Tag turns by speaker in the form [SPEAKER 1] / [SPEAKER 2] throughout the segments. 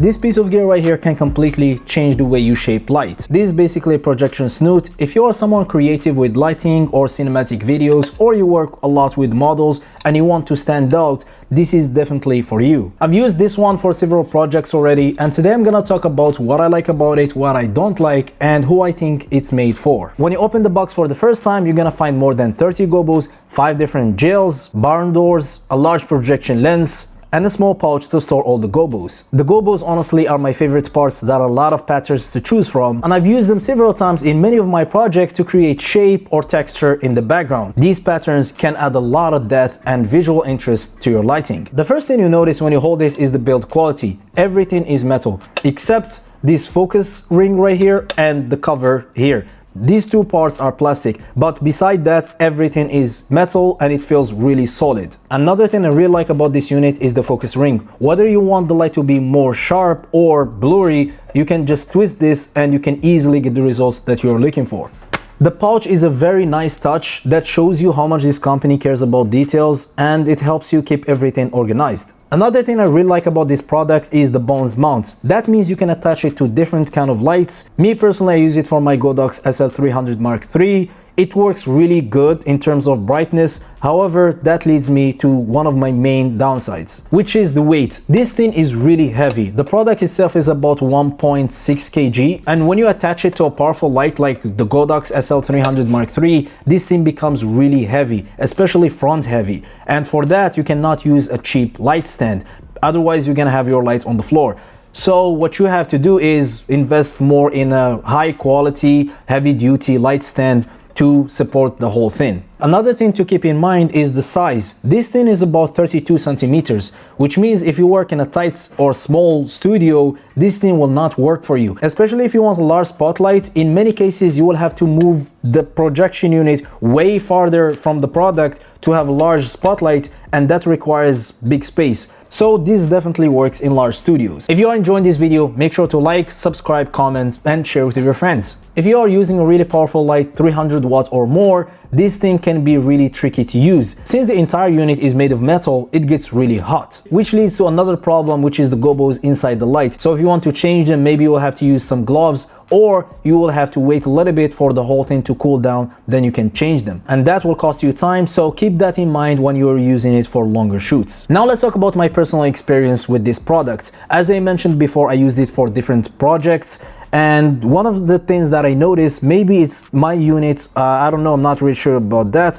[SPEAKER 1] This piece of gear right here can completely change the way you shape light. This is basically a projection snoot. If you are someone creative with lighting or cinematic videos, or you work a lot with models and you want to stand out, this is definitely for you. I've used this one for several projects already, and today I'm gonna talk about what I like about it, what I don't like, and who I think it's made for. When you open the box for the first time, you're gonna find more than 30 gobos, 5 different gels, barn doors, a large projection lens, and a small pouch to store all the gobos. The gobos honestly are my favorite parts. There are a lot of patterns to choose from, and I've used them several times in many of my projects to create shape or texture in the background. These patterns can add a lot of depth and visual interest to your lighting. The first thing you notice when you hold it is the build quality. Everything is metal except this focus ring right here and the cover here. These two parts are plastic, but beside that, everything is metal and it feels really solid. Another thing I really like about this unit is the focus ring. Whether you want the light to be more sharp or blurry, you can just twist this and you can easily get the results that you're looking for. The pouch is a very nice touch that shows you how much this company cares about details, and it helps you keep everything organized. Another thing I really like about this product is the Bowen mount. That means you can attach it to different kind of lights. Me personally, I use it for my Godox SL60W Mark III. It works really good in terms of brightness. However, that leads me to one of my main downsides, which is the weight. This thing is really heavy. The product itself is about 1.6 kg, and when you attach it to a powerful light like the Godox SL60W Mark III, this thing becomes really heavy, especially front heavy. And for that, you cannot use a cheap light stand. Otherwise, you're gonna have your light on the floor. So what you have to do is invest more in a high quality, heavy duty light stand to support the whole thing. Another thing to keep in mind is the size. This thing is about 32 centimeters, which means if you work in a tight or small studio, this thing will not work for you. Especially if you want a large spotlight, in many cases you will have to move the projection unit way farther from the product to have a large spotlight, and that requires big space. So this definitely works in large studios. If you are enjoying this video, make sure to like, subscribe, comment, and share with your friends. If you are using a really powerful light, 300 watts or more, this thing can be really tricky to use. Since the entire unit is made of metal, it gets really hot, which leads to another problem, which is the gobos inside the light. So if you want to change them, maybe you will have to use some gloves, or you will have to wait a little bit for the whole thing to cool down, then you can change them. And that will cost you time, so keep that in mind when you are using it for longer shoots. Now let's talk about my personal experience with this product. As I mentioned before, I used it for different projects, and one of the things that I noticed, maybe it's my unit, I don't know, I'm not really sure about that.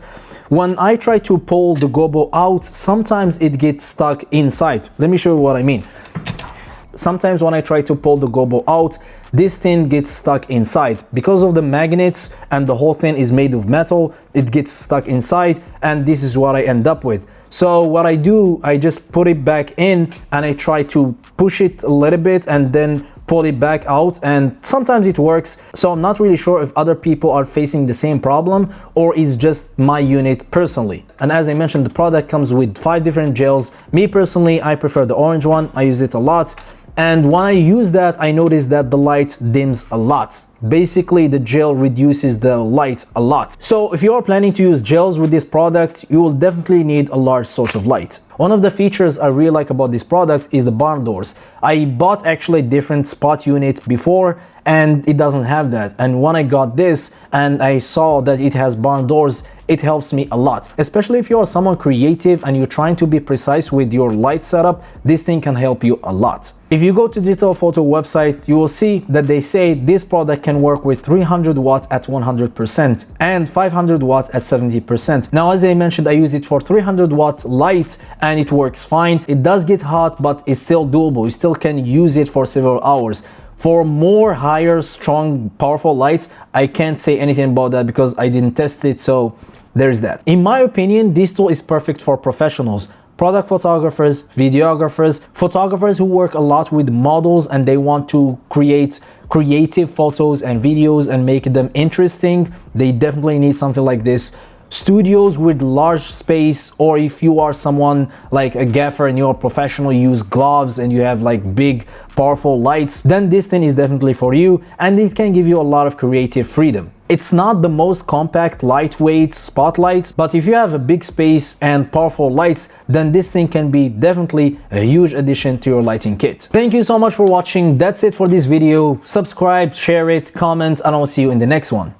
[SPEAKER 1] When I try to pull the gobo out, sometimes it gets stuck inside. Let me show you what I mean. Sometimes when I try to pull the gobo out, this thing gets stuck inside. Because of the magnets and the whole thing is made of metal, it gets stuck inside, and this is what I end up with. So what I do, I just put it back in and I try to push it a little bit and then pull it back out, and sometimes it works. So I'm not really sure if other people are facing the same problem or it's just my unit personally. And as I mentioned, the product comes with 5 different gels. Me personally, I prefer the orange one. I use it a lot. And when I use that, I notice that the light dims a lot. Basically, the gel reduces the light a lot. So if you are planning to use gels with this product, you will definitely need a large source of light. One of the features I really like about this product is the barn doors. I bought actually a different spot unit before and it doesn't have that. And when I got this and I saw that it has barn doors, it helps me a lot. Especially if you are someone creative and you're trying to be precise with your light setup, this thing can help you a lot. If you go to Digital Photo website, you will see that they say this product can work with 300 watt at 100% and 500 watt at 70%. Now, as I mentioned, I use it for 300 watt light and it works fine. It does get hot, but it's still doable. You still can use it for several hours. For more higher, strong, powerful lights, I can't say anything about that because I didn't test it, so there's that. In my opinion, this tool is perfect for professionals. Product photographers, videographers, photographers who work a lot with models and they want to create creative photos and videos and make them interesting. They definitely need something like this. Studios with large space, or if you are someone like a gaffer and you're a professional, you use gloves and you have like big powerful lights, then this thing is definitely for you and it can give you a lot of creative freedom. It's not the most compact, lightweight spotlight, but if you have a big space and powerful lights, then this thing can be definitely a huge addition to your lighting kit. Thank you so much for watching. That's it for this video. Subscribe, share it, comment, and I'll see you in the next one.